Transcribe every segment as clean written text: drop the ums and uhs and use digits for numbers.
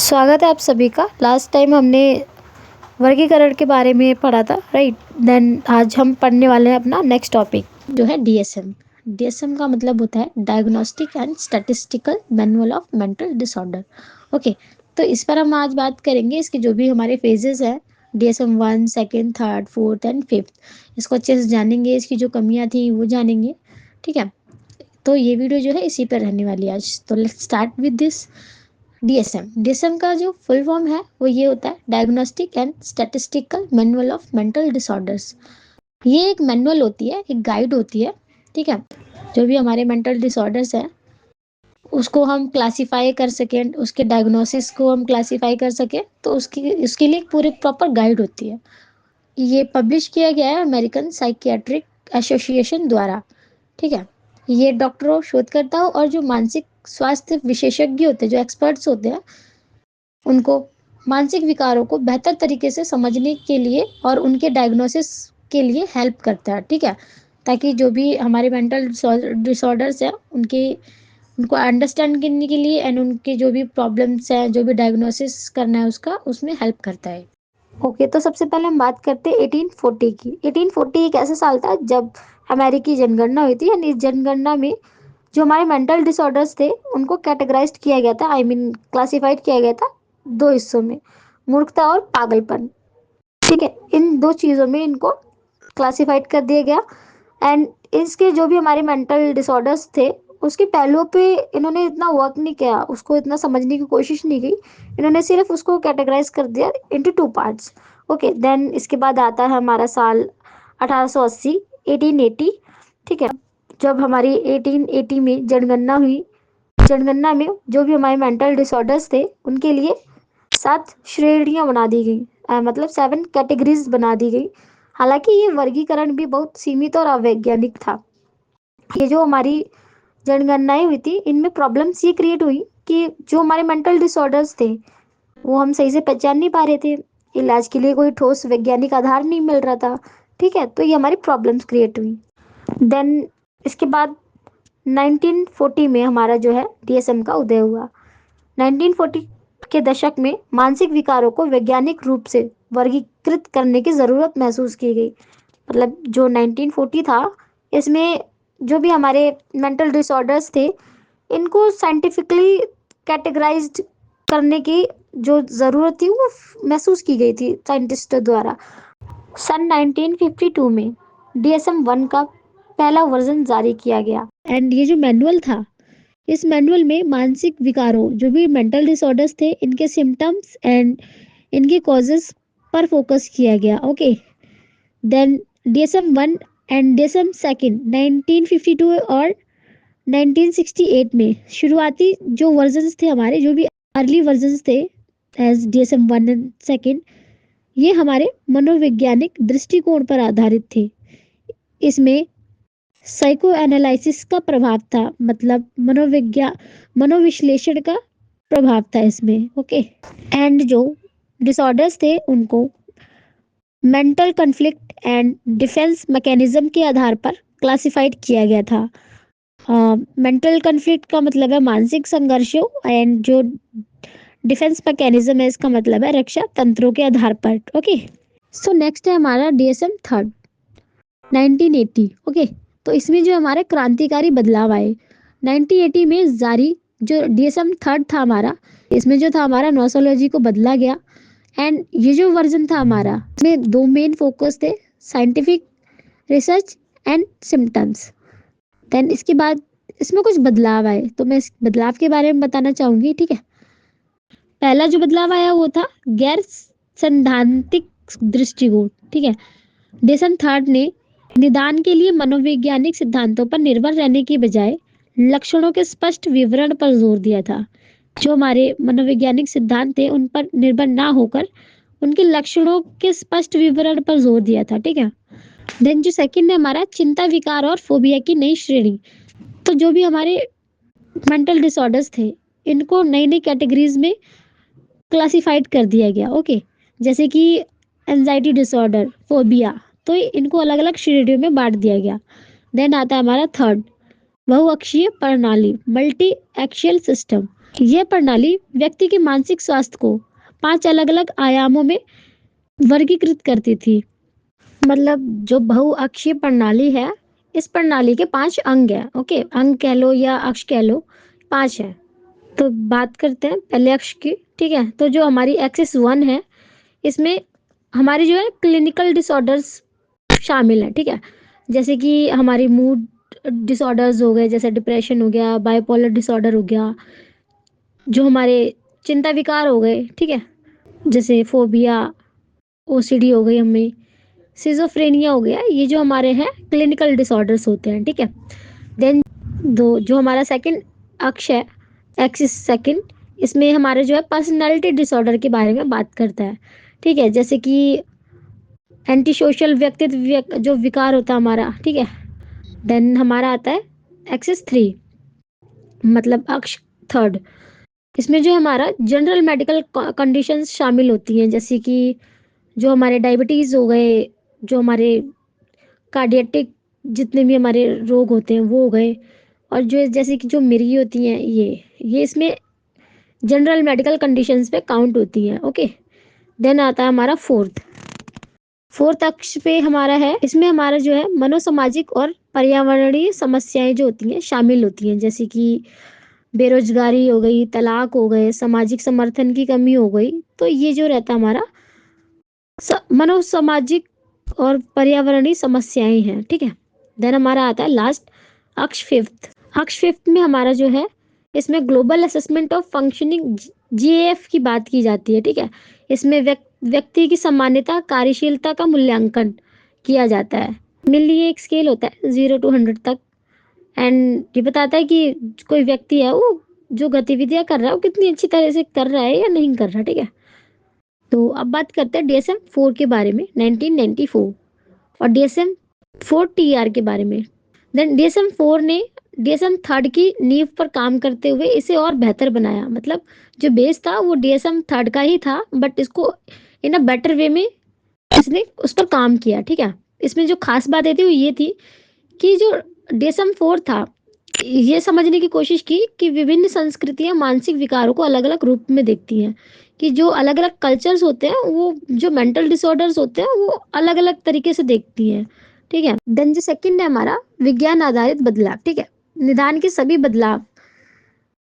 स्वागत है आप सभी का। लास्ट टाइम हमने वर्गीकरण के बारे में पढ़ा था, राइट। देन आज हम पढ़ने वाले हैं अपना नेक्स्ट टॉपिक जो है डीएसएम। डीएसएम का मतलब होता है diagnostic and statistical manual of mental disorder. Okay, तो इस पर हम आज बात करेंगे इसके जो भी हमारे फेजेस हैं, DSM 1, second, third, fourth and fifth. इसको अच्छे से जानेंगे, इसकी जो कमियाँ थी वो जानेंगे, ठीक है। तो ये वीडियो जो है इसी पर रहने वाली है आज। तो let's start with this DSM का जो फुल फॉर्म है वो ये होता है diagnostic and statistical manual of mental disorders. ये एक मैनुअल होती है, एक गाइड होती है, ठीक है। जो भी हमारे मेंटल डिसऑर्डर्स हैं उसको हम क्लासिफाई कर सकें, उसके डायग्नोसिस को हम क्लासिफाई कर सकें, तो उसके लिए एक पूरी प्रॉपर गाइड होती है। ये पब्लिश किया गया है अमेरिकन साइकियाट्रिक एसोसिएशन द्वारा, ठीक है। ये डॉक्टरों, शोधकर्ताओं और जो मानसिक स्वास्थ्य विशेषज्ञ होते हैं, जो एक्सपर्ट्स होते हैं, उनको मानसिक विकारों को बेहतर तरीके से समझने के लिए और उनके डायग्नोसिस के लिए हेल्प करता है, ठीक है। ताकि जो भी हमारे मेंटल डिसऑर्डर्स हैं उनको अंडरस्टैंड करने के लिए एंड उनके जो भी प्रॉब्लम्स हैं, जो भी डायग्नोसिस करना है उसका, उसमें हेल्प करता है। ओके, तो सबसे पहले हम बात करते हैं 1840 की। 1840 एक ऐसा साल था जब अमेरिकी जनगणना हुई थी। यानी इस जनगणना में जो हमारे मेंटल डिसऑर्डर्स थे उनको कैटेगराइज्ड किया गया था, आई मीन क्लासिफाइड किया गया था दो हिस्सों में, मूर्खता और पागलपन, ठीक है। इन दो चीज़ों में इनको क्लासिफाइड कर दिया गया। एंड इसके जो भी हमारे मेंटल डिसऑर्डर्स थे उसके पहलुओं पे इन्होंने इतना वर्क नहीं किया, उसको इतना समझने की कोशिश नहीं की। इन्होंने सिर्फ उसको कैटेगराइज कर दिया into two parts. Okay, then इसके बाद आता है हमारा साल 1880, 1880, ठीक है। जब हमारी 1880 में जनगणना हुई, जनगणना में जो भी हमारे मेंटल डिसऑर्डर्स थे उनके लिए 7 श्रेणियां बना दी गई, मतलब 7 कैटेगरीज बना दी गई। हालांकि ये वर्गीकरण भी बहुत सीमित और अवैज्ञानिक था। ये जो हमारी जनगणनाएं हुई थी इनमें प्रॉब्लम्स ये क्रिएट हुई कि जो हमारे मेंटल डिसऑर्डर्स थे वो हम सही से पहचान नहीं पा रहे थे, इलाज के लिए कोई ठोस वैज्ञानिक आधार नहीं मिल रहा था, ठीक है। तो ये हमारी प्रॉब्लम्स क्रिएट हुई। देन इसके बाद 1940 में हमारा जो है डीएसएम का उदय हुआ। 1940 के दशक में मानसिक विकारों को वैज्ञानिक रूप से वर्गीकृत करने की ज़रूरत महसूस की गई। मतलब जो 1940 था इसमें जो भी हमारे मेंटल डिसऑर्डर्स थे इनको साइंटिफिकली कैटेगराइज्ड करने की जो ज़रूरत थी वो महसूस की गई थी साइंटिस्टों द्वारा। सन 1952 में डीएसएम 1 का पहला वर्जन जारी किया गया। एंड ये जो मैनुअल था, इस मैनुअल में मानसिक विकारों, जो भी मेंटल डिसऑर्डर्स थे, इनके सिम्टम्स एंड इनके कॉजेस पर फोकस किया गया। Okay, then DSM 1 and DSM second 1952 और 1968 में शुरुआती जो वर्जन्स थे, हमारे जो भी अर्ली वर्जन्स थे एज डीएसएम 1 एंड सेकंड, ये हमारे मनोवैज्ञानिक दृष्टिकोण पर आधारित थे। इसमें साइको एनालिसिस का प्रभाव था, मतलब मनोविश्लेषण का प्रभाव था इसमें। ओके, एंड जो डिसऑर्डर्स थे उनको mental conflict and defence mechanism के आधार पर क्लासिफाइड किया गया था। मेंटल कॉन्फ्लिक्ट का मतलब है मानसिक संघर्षों, एंड जो डिफेंस मैकेनिज्म है इसका मतलब है रक्षा तंत्रों के आधार पर। ओके, सो नेक्स्ट है हमारा डीएसएम थर्ड 1980। ओके, तो इसमें जो हमारे क्रांतिकारी बदलाव आए 1980 में जारी जो डीएसएम थर्ड था हमारा, इसमें जो था हमारा नोसोलॉजी को बदला गया। एंड ये जो वर्जन था हमारा, इसमें दो मेन फोकस थे, scientific research and symptoms. Then इसके बाद इसमें कुछ बदलाव आए, तो मैं इस बदलाव के बारे में बताना चाहूंगी, ठीक है। पहला जो बदलाव आया वो था गैर सैद्धांतिक दृष्टिकोण, ठीक है। डीएसएम थर्ड ने निदान के लिए मनोवैज्ञानिक सिद्धांतों पर निर्भर रहने की बजाय लक्षणों के स्पष्ट विवरण पर जोर दिया था। जो हमारे मनोवैज्ञानिक सिद्धांत थे उन पर निर्भर ना होकर उनके लक्षणों के स्पष्ट विवरण पर जोर दिया था, ठीक है। देन जो सेकंड है हमारा चिंता विकार और फोबिया की नई श्रेणी। तो जो भी हमारे मेंटल डिसऑर्डर्स थे इनको नई नई कैटेगरीज में क्लासिफाइड कर दिया गया। ओके, जैसे कि एंजाइटी डिसऑर्डर, फोबिया, तो इनको अलग अलग श्रेणियों में बांट दिया गया। देन आता है हमारा थर्ड बहुअक्षीय प्रणाली, मल्टी एक्सियल सिस्टम। यह प्रणाली व्यक्ति के मानसिक स्वास्थ्य को 5 अलग-अलग आयामों में वर्गीकृत करती थी। मतलब जो बहुअक्षीय प्रणाली है, इस प्रणाली के 5 अंग हैं। ओके, अंग कह लो या अक्ष कह लो, 5 हैं। तो बात करते हैं पहले अक्ष की, ठीक है। तो जो हमारी एक्सिस 1 है, इसमें हमारी जो है क्लिनिकल डिसऑर्डर्स शामिल हैं, ठीक है। जैसे कि हमारी मूड डिसऑर्डर्स हो गए, जैसे डिप्रेशन हो गया, बाइपोलर डिसऑर्डर हो गया, जो हमारे चिंता विकार हो गए, ठीक है, जैसे फोबिया, ओसीडी हो गई हमें, सिजोफ्रेनिया हो गया, ये जो हमारे हैं क्लिनिकल डिसऑर्डर्स होते हैं, ठीक है। देन दो जो हमारा सेकंड अक्ष है, एक्सिस सेकंड, इसमें हमारे जो है पर्सनालिटी डिसऑर्डर के बारे में बात करता है, ठीक है। जैसे कि एंटी सोशल व्यक्तित्व जो विकार होता है हमारा, ठीक है। देन हमारा आता है एक्सिस 3, मतलब अक्ष थर्ड, इसमें जो हमारा जनरल मेडिकल कंडीशंस शामिल होती हैं, जैसे कि जो हमारे डायबिटीज हो गए, जो हमारे कार्डियटिक जितने भी हमारे रोग होते हैं वो हो गए, और जो जैसे कि जो मिर्गी होती हैं, ये इसमें जनरल मेडिकल कंडीशंस पे काउंट होती हैं। ओके, देन आता है हमारा फोर्थ अक्ष पे हमारा है, इसमें हमारा जो है मनोसामाजिक और पर्यावरणीय समस्याएं जो होती हैं शामिल होती हैं, जैसे कि बेरोजगारी हो गई, तलाक हो गए, सामाजिक समर्थन की कमी हो गई। तो ये जो रहता है हमारा मनोसामाजिक और पर्यावरणीय समस्याएं हैं, ठीक है। देन हमारा आता है लास्ट अक्ष फिफ्थ में हमारा जो है, इसमें global assessment of functioning GAF की बात की जाती है, ठीक है। इसमें व्यक्ति की सामान्यता कार्यशीलता का मूल्यांकन किया जाता है। मेनली ये एक स्केल होता है 0 to 100 तक, एंड ये बताता है कि कोई व्यक्ति है वो जो गतिविधियां कर रहा है वो कितनी अच्छी तरह से कर रहा है या नहीं कर रहा, ठीक है। तो अब बात करते हैं डीएसएम 4 के बारे में, 1994, और डीएसएम 4 टीआर के बारे में। देन डीएसएम 4 ने डीएसएम थर्ड की नींव पर काम करते हुए इसे और बेहतर बनाया। मतलब जो बेस था वो डीएसएम थर्ड का ही था, बट इसको इन अ बेटर वे में इसने उस पर काम किया, ठीक है। इसमें जो खास बात थी वो ये थी कि जो डीएसएम 4 था, ये समझने की कोशिश की कि विभिन्न संस्कृतियां मानसिक विकारों को अलग अलग रूप में देखती हैं, कि जो अलग अलग कल्चर्स होते हैं वो जो मेंटल डिसऑर्डर्स होते हैं वो अलग अलग तरीके से देखती हैं, ठीक है। देन जो सेकंड है हमारा विज्ञान आधारित बदलाव, ठीक है। निदान के सभी बदलाव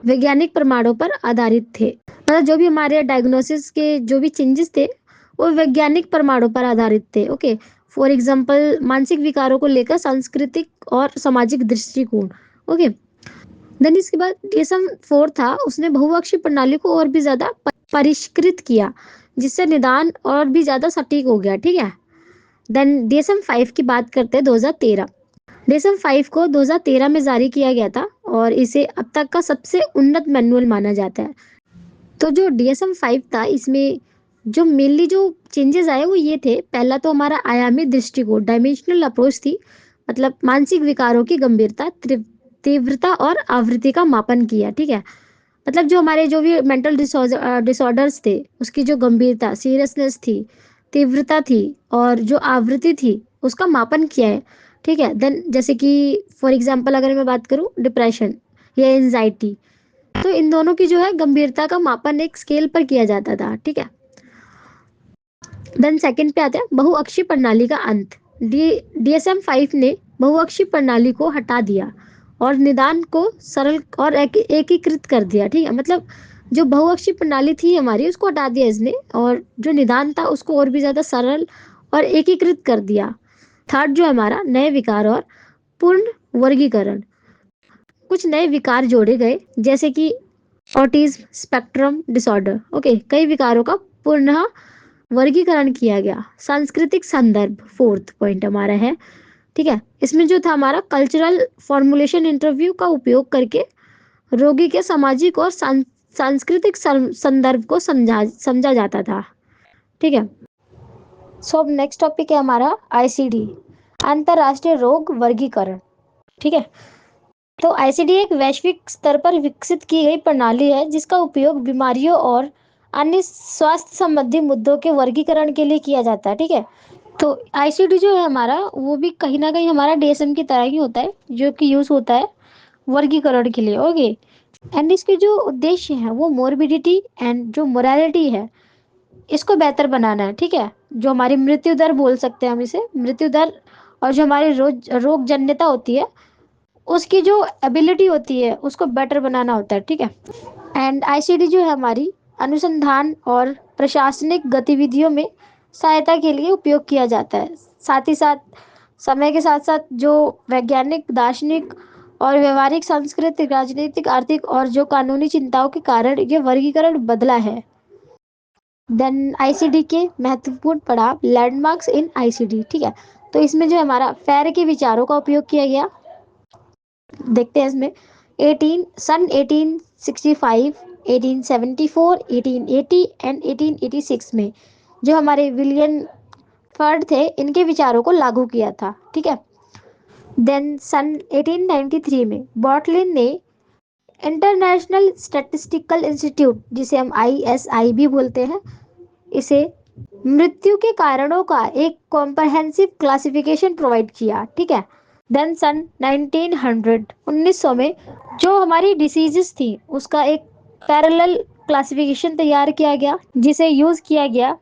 वैज्ञानिक प्रमाणों पर आधारित थे। मतलब जो भी हमारे डायग्नोसिस के जो भी चेंजेस थे वो वैज्ञानिक प्रमाणों पर आधारित थे। ओके, फॉर एग्जांपल मानसिक विकारों को लेकर सांस्कृतिक और सामाजिक दृष्टिकोण। ओके, देन इसके बाद डीएसएम 4 था, उसने बहुअक्षीय प्रणाली को और भी ज्यादा परिष्कृत किया, जिससे निदान और भी ज्यादा सटीक हो गया, ठीक है। देन डीएसएम 5 की बात करते हैं 2013। डीएसएम 5 को 2013 में जारी किया गया था और इसे अब तक का सबसे उन्नत मैनुअल माना जाता है। तो जो डीएसएम 5 था, इसमें जो मेनली जो चेंजेस आए वो ये थे, पहला तो हमारा आयामी दृष्टिकोण, डायमेंशनल अप्रोच थी। मतलब मानसिक विकारों की गंभीरता, तीव्रता और आवृत्ति का मापन किया, ठीक है। मतलब जो हमारे जो भी मेंटल डिसऑर्डर्स थे उसकी जो गंभीरता, सीरियसनेस थी, तीव्रता थी और जो आवृत्ति थी उसका मापन किया है, ठीक है। देन जैसे कि फॉर एग्जांपल अगर मैं बात करूं डिप्रेशन या एंजाइटी, तो इन दोनों की जो है गंभीरता का मापन एक स्केल पर किया जाता था, ठीक है। देन सेकंड पे आते हैं बहुअक्षीय प्रणाली का अंत। डीएसएम 5 ने बहुअक्षीय प्रणाली को हटा दिया और निदान को सरल और एकीकृत कर दिया, ठीक है। मतलब जो बहुअक्षीय प्रणाली थी हमारी उसको हटा दिया इसने, और जो निदान था उसको और भी ज्यादा सरल और एकीकृत कर दिया। थर्ड जो हमारा नए विकार और पूर्ण वर्गीकरण, कुछ नए विकार जोड़े गए, जैसे कि ऑटिज्म स्पेक्ट्रम डिसऑर्डर। ओके, कई विकारों का पुनः वर्गीकरण किया गया। सांस्कृतिक संदर्भ फोर्थ पॉइंट हमारा है, ठीक है। इसमें जो था हमारा कल्चरल फॉर्मुलेशन इंटरव्यू का उपयोग करके रोगी के सामाजिक और सांस्कृतिक संदर्भ को समझा जाता था, ठीक है। सो अब नेक्स्ट टॉपिक है हमारा आईसीडी, अंतरराष्ट्रीय रोग वर्गीकरण, ठीक है। तो आईसीडी एक वैश्विक स्तर पर विकसित की गई प्रणाली है जिसका उपयोग बीमारियों और अन्य स्वास्थ्य संबंधी मुद्दों के वर्गीकरण के लिए किया जाता है, ठीक है। तो आईसीडी जो है हमारा वो भी कहीं ना कहीं हमारा डीएसएम की तरह ही होता है, जो कि यूज होता है वर्गीकरण के लिए। ओके, एंड इसके जो उद्देश्य है वो मोरबिडिटी एंड जो मोरालिटी है इसको बेहतर बनाना है, ठीक है। जो हमारी मृत्यु दर बोल सकते हैं हम इसे, मृत्यु दर, और जो हमारी रोग जन्यता होती है उसकी जो एबिलिटी होती है उसको बेटर बनाना होता है, ठीक है। एंड आईसीडी जो है हमारी अनुसंधान और प्रशासनिक गतिविधियों में सहायता के लिए उपयोग किया जाता है। साथ ही साथ समय के साथ साथ जो वैज्ञानिक, दार्शनिक और व्यवहारिक, सांस्कृतिक, राजनीतिक, आर्थिक और जो कानूनी चिंताओं के कारण ये वर्गीकरण बदला है। देन आईसीडी के महत्वपूर्ण पड़ाव, लैंडमार्क्स इन आईसीडी, ठीक है। तो इसमें जो हमारा फेर के विचारों का उपयोग किया गया, देखते हैं इसमें 1865, 1874, 1880 एंड 1886 में जो हमारे विलियम फर्ड थे इनके विचारों को लागू किया था, ठीक है। देन सन 1893 में बॉटलिन ने इंटरनेशनल स्टैटिस्टिकल इंस्टीट्यूट, जिसे हम आईएसआई भी बोलते हैं, इसे मृत्यु के कारणों का एक कॉम्प्रहेंसिव क्लासिफिकेशन प्रोवाइड किया, ठीक है। देन सन 1900 में जो हमारी डिसीजेस थी उसका एक पैरेलल क्लासिफिकेशन तैयार किया गया जिसे यूज किया गया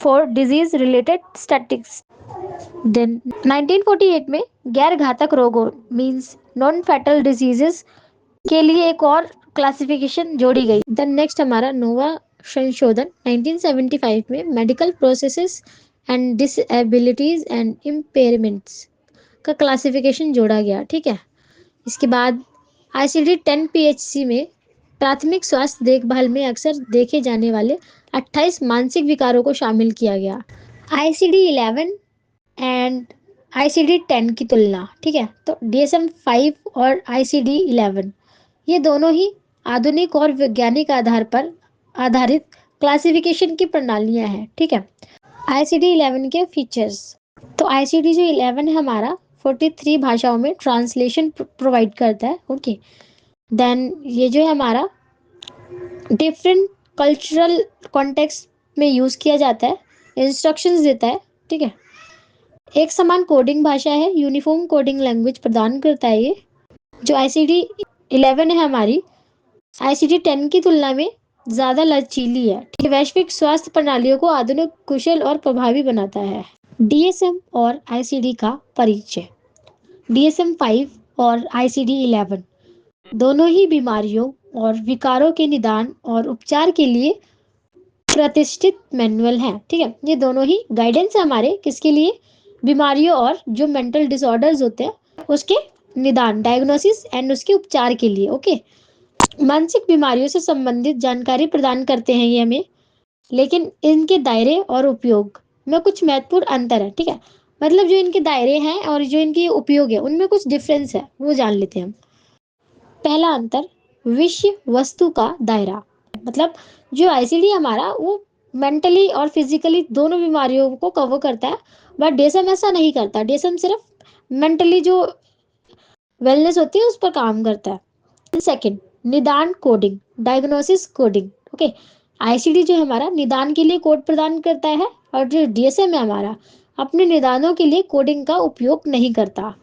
for disease related statistics. Then 1948 में गैर घातक रोगों मींस नॉन फैटल डिजीजेस के लिए एक और क्लासिफिकेशन जोड़ी गई। देन नेक्स्ट हमारा नोवा संशोधन 1975 में medical processes and disabilities and impairments का क्लासिफिकेशन जोड़ा गया, ठीक है। इसके बाद आईसीडी 10 पीएचसी में प्राथमिक स्वास्थ्य देखभाल में अक्सर देखे जाने वाले 28 मानसिक विकारों को शामिल किया गया। आईसीडी 11 एंड आईसीडी 10 की तुलना, ठीक है। तो डीएसएम 5 और आईसीडी 11 ये दोनों ही आधुनिक और वैज्ञानिक आधार पर आधारित क्लासिफिकेशन की प्रणालियां हैं, ठीक है। आईसीडी 11 के फीचर्स, तो आईसीडी जो 11 है हमारा 43 भाषाओं में ट्रांसलेशन प्रोवाइड करता है, ओके। देन ये जो है हमारा डिफरेंट कल्चरल कॉन्टेक्स्ट में यूज़ किया जाता है, इंस्ट्रक्शंस देता है, ठीक है। एक समान कोडिंग भाषा है, यूनिफॉर्म कोडिंग लैंग्वेज प्रदान करता है ये। जो आईसीडी 11 है हमारी आईसीडी 10 की तुलना में ज़्यादा लचीली है, ठीक है। वैश्विक स्वास्थ्य प्रणालियों को आधुनिक, कुशल और प्रभावी बनाता है। डीएसएम और आईसीडी का परिचय। डीएसएम 5 और आईसीडी 11 दोनों ही बीमारियों और विकारों के निदान और उपचार के लिए प्रतिष्ठित मैनुअल हैं, ठीक है। ये दोनों ही गाइडेंस है हमारे किसके लिए, बीमारियों और जो मेंटल डिसऑर्डर्स होते हैं उसके निदान, डायग्नोसिस एंड उसके उपचार के लिए, ओके। मानसिक बीमारियों से संबंधित जानकारी प्रदान करते हैं ये हमें, लेकिन इनके दायरे और उपयोग में कुछ महत्वपूर्ण अंतर है, ठीक है। मतलब जो इनके दायरे हैं और जो इनके उपयोग है उनमें कुछ डिफरेंस है, वो जान लेते हैं हम। पहला अंतर, विषय वस्तु का दायरा। मतलब जो आईसीडी हमारा वो मेंटली और फिजिकली दोनों बीमारियों को कवर करता है, बट डीएसएम ऐसा नहीं करता। डीएसएम सिर्फ मेंटली जो वेलनेस होती है उस पर काम करता है। सेकंड, निदान coding, diagnosis coding, okay. ICD जो हमारा निदान के लिए कोड प्रदान करता है और जो डीएसएम है हमारा अपने निदानों के लिए कोडिंग का उपयोग नहीं करता।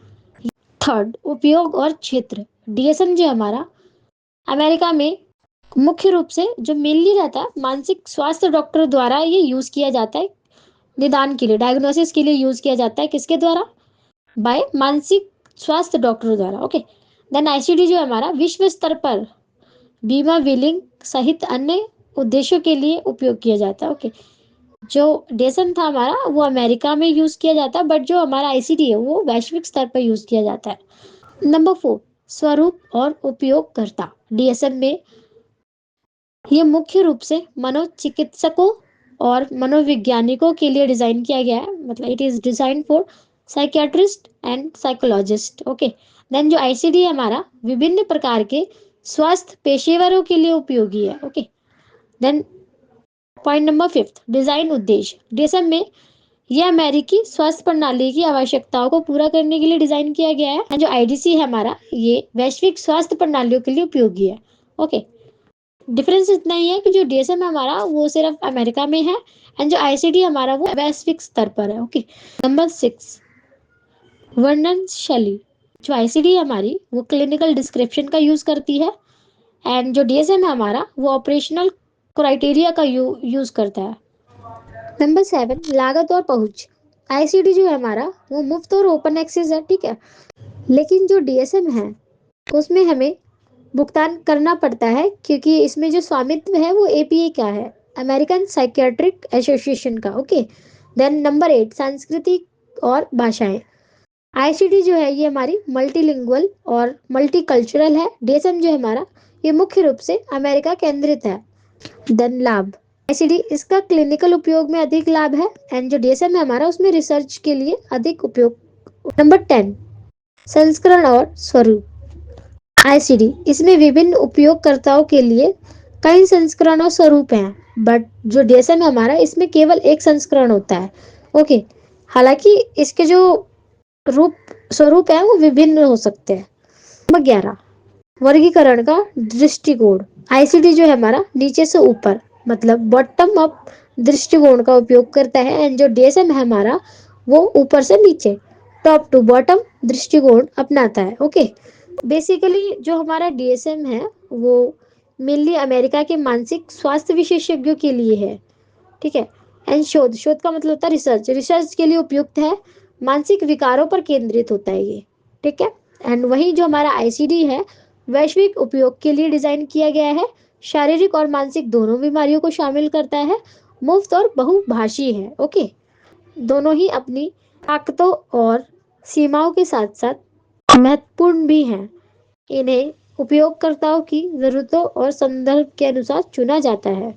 थर्ड, उपयोग और क्षेत्र। डीएसएम जो हमारा अमेरिका में मुख्य रूप से जो मेनली रहता है मानसिक स्वास्थ्य डॉक्टर द्वारा ये यूज किया जाता है, निदान के लिए, डायग्नोसिस के लिए यूज किया जाता है, किसके द्वारा, बाय मानसिक स्वास्थ्य डॉक्टर द्वारा, ओके। देन आईसीडी जो हमारा विश्व स्तर पर बीमा, बिलिंग सहित अन्य उद्देश्यों के लिए उपयोग किया जाता है, ओके। जो डेसन था हमारा वो अमेरिका में यूज किया जाता है, बट जो हमारा आईसीडी है वो वैश्विक स्तर पर यूज किया जाता है। नंबर 4, स्वरूप और उपयोगकर्ता। डीएसएम में ये मुख्य रूप से मनोचिकित्सकों और मनोवैज्ञानिकों के लिए डिजाइन किया गया है, मतलब it is design for psychiatrist and psychologist, okay. Then जो आईसीडी है हमारा विभिन्न प्रकार के स्वास्थ्य पेशेवरों के लिए उपयोगी है, okay. Then point number 5, design उद्देश्य। डीएसएम में यह अमेरिकी स्वास्थ्य प्रणाली की आवश्यकताओं को पूरा करने के लिए डिजाइन किया गया है। एंड जो आईडीसी है हमारा ये वैश्विक स्वास्थ्य प्रणालियों के लिए उपयोगी है, ओके। डिफरेंस इतना ही है कि जो डीएसएम है हमारा वो सिर्फ अमेरिका में है एंड जो आईसीडी हमारा वो वैश्विक स्तर पर है, ओके। नंबर 6, वर्णन शैली। जो आईसीडी हमारी वो क्लिनिकल डिस्क्रिप्शन का यूज करती है एंड जो डीएसएम है हमारा वो ऑपरेशनल क्राइटेरिया का यूज करता है। नंबर 7, लागत और पहुंच। आईसीडी जो है हमारा वो मुफ्त और ओपन एक्सेस है, ठीक है, लेकिन जो डीएसएम है उसमें हमें भुगतान करना पड़ता है, क्योंकि इसमें जो स्वामित्व है वो एपीए का है, अमेरिकन साइकियाट्रिक एसोसिएशन का। ओके। देन नंबर 8, सांस्कृतिक और भाषाएं। आईसीडी जो है ये हमारी मल्टीलिंगुअल और मल्टीकल्चरल है। डीएसएम जो है हमारा ये मुख्य रूप से अमेरिका केंद्रित है। देन लाभ। आईसीडी इसका क्लिनिकल उपयोग में अधिक लाभ है, एंड जो डीएसएम है हमारा उसमें रिसर्च के लिए अधिक उपयोग। नंबर 10, संस्करण और स्वरूप। आईसीडी इसमें विभिन्न उपयोगकर्ताओं के लिए कई संस्करण और स्वरूप हैं, बट जो डीएसएम है हमारा इसमें केवल एक संस्करण होता है। ओके। हालांकि इसके जो रूप स्वरूप है वो विभिन्न हो सकते हैं। नंबर 11, वर्गीकरण का दृष्टिकोण। आईसीडी जो है हमारा नीचे से ऊपर मतलब बॉटम अप दृष्टिकोण का उपयोग करता है, एंड जो डीएसएम है हमारा वो ऊपर से नीचे टॉप टू बॉटम दृष्टिकोण अपनाता है। ओके। बेसिकली जो हमारा डीएसएम है वो मेनली अमेरिका के मानसिक स्वास्थ्य विशेषज्ञों के लिए है, ठीक है। एंड शोध, शोध का मतलब होता है रिसर्च, रिसर्च के लिए उपयुक्त है, मानसिक विकारों पर केंद्रित होता है ये, ठीक है। एंड वही जो हमारा आईसीडी है वैश्विक उपयोग के लिए डिजाइन किया गया है, शारीरिक और मानसिक दोनों बीमारियों को शामिल करता है, मुफ्त और बहुभाषी है। ओके। दोनों ही अपनी ताकतों और सीमाओं के साथ साथ महत्वपूर्ण भी हैं। इन्हें उपयोगकर्ताओं की जरूरतों और संदर्भ के अनुसार चुना जाता है।